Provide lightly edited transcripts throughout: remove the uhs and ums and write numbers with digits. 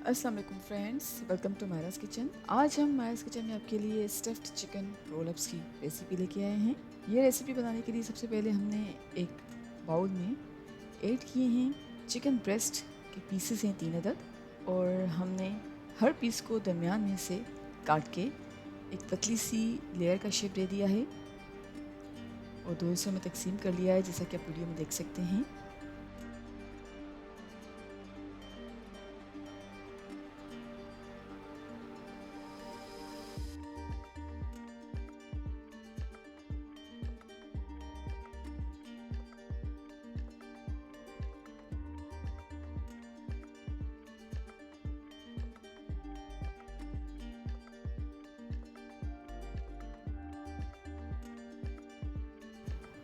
अस्सलाम वालेकुम friends, welcome to Myra's kitchen. आज हम मायरास किचन में आपके लिए स्टफ्ड चिकन रोलअप्स की रेसिपी लेके आए हैं। ये रेसिपी बनाने के लिए सबसे पहले हमने एक बाउल में ऐड किए हैं चिकन ब्रेस्ट के पीसेस हैं 3 अदद, और हमने हर पीस को दरमियान में से काट के एक पतली सी लेयर का शेप दे दिया है और 2 हिस्सों में तकसीम कर लिया है, जैसा कि आप वीडियो में देख सकते हैं।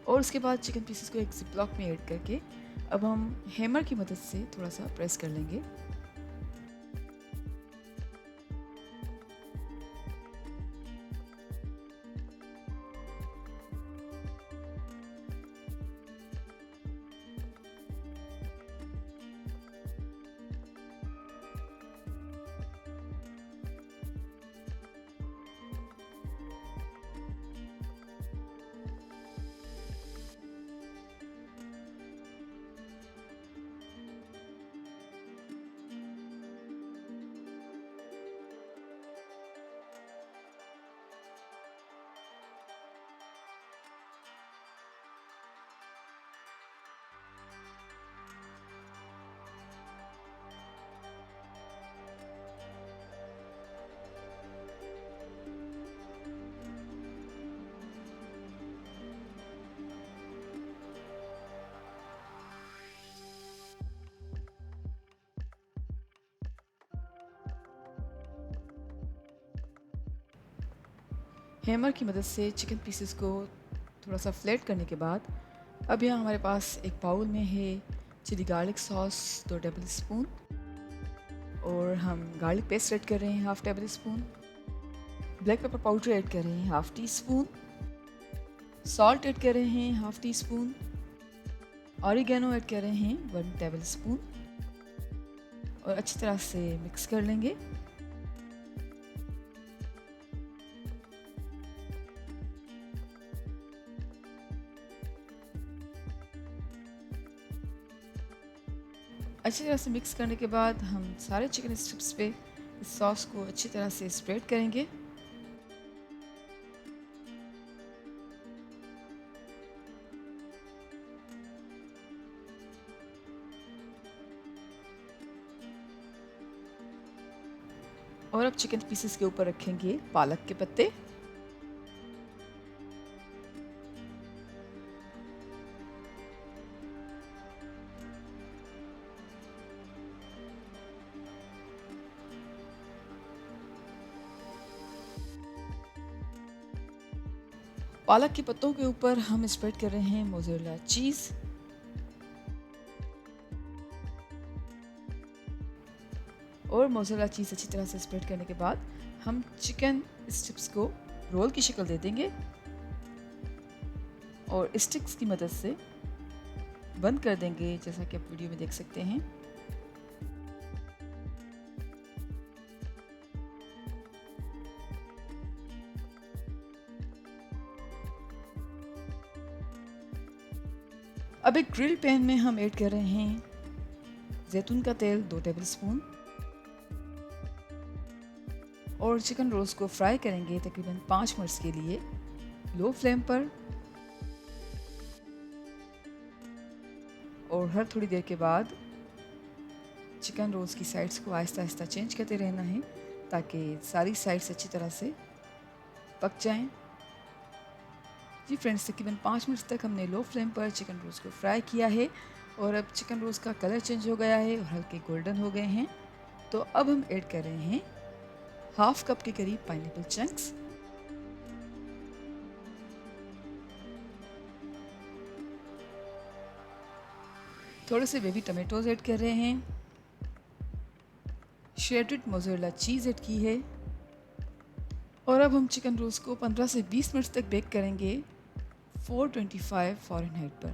और उसके बाद चिकन पीसेस को एक जिपलॉक में ऐड करके अब हम हैमर की मदद से थोड़ा सा प्रेस कर लेंगे। हैमर की मदद से चिकन पीसेस को थोड़ा सा फ्लैट करने के बाद अब यहाँ हमारे पास एक बाउल में है chili garlic sauce 2 tablespoon, और हम गार्लिक पेस्ट ऐड कर रहे हैं 1/2 tablespoon, black pepper powder add कर रहे हैं 1/2 टी स्पून, सॉल्ट ऐड कर रहे हैं 1/2 टी स्पून, ऑरिगेनो ऐड कर रहे हैं 1 टेबल स्पून, और अच्छी तरह से मिक्स कर लेंगे। अच्छी तरह से मिक्स करने के बाद हम सारे चिकन स्ट्रिप्स पे इस सॉस को अच्छी तरह से स्प्रेड करेंगे। और अब चिकन पीसेस के ऊपर रखेंगे पालक के पत्ते। पालक के पत्तों के ऊपर हम स्प्रेड कर रहे हैं मोज़रेला चीज़। और मोज़रेला चीज़ अच्छी तरह से स्प्रेड करने के बाद हम चिकन स्ट्रिप्स को रोल की शक्ल दे देंगे और स्टिक्स की मदद से बंद कर देंगे, जैसा कि आप वीडियो में देख सकते हैं। अब एक ग्रिल पैन में हम ऐड कर रहे हैं जैतून का तेल 2 टेबल स्पून, और चिकन रोल्स को फ्राई करेंगे तकरीबन 5 मिनट्स के लिए लो फ्लेम पर। और हर थोड़ी देर के बाद चिकन रोल्स की साइड्स को आहिस्ता आहिस्ता चेंज करते रहना है ताकि सारी साइड्स अच्छी तरह से पक जाएं। जी फ्रेंड्स, तकरीबन 5 मिनट तक हमने लो फ्लेम पर चिकन रोल्स को फ्राई किया है और अब चिकन रोल्स का कलर चेंज हो गया है और हल्के गोल्डन हो गए हैं। तो अब हम ऐड कर रहे हैं 1/2 कप के करीब पाइनएप्पल चंक्स, थोड़े से बेबी टमाटोज ऐड कर रहे हैं, श्रेडेड मोज़रेला चीज़ ऐड की है, और अब हम चिकन रोल्स को 15 से 20 मिनट तक बेक करेंगे 425 फ़ारेनहाइट पर।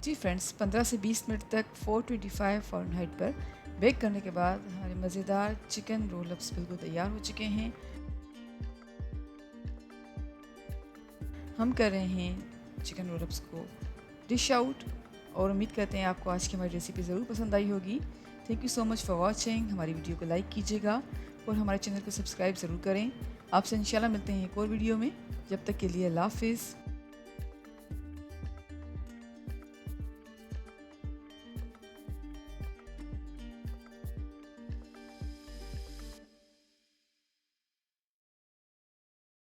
जी फ्रेंड्स, 15 से 20 मिनट तक 425 फ़ारेनहाइट पर बेक करने के बाद हमारे मज़ेदार चिकन रोल अप्स बिल्कुल तैयार हो चुके हैं। हम कर रहे हैं चिकन रोल अप्स को डिश आउट और उम्मीद करते हैं आपको आज की हमारी रेसिपी ज़रूर पसंद आई होगी। Thank you so much for watching. हमारी वीडियो को लाइक कीजिएगा और हमारे चैनल को सब्सक्राइब ज़रूर करें। आपसे इंशाल्लाह मिलते हैं एक और वीडियो में। जब तक के लिए अल्लाह हाफ़िज़।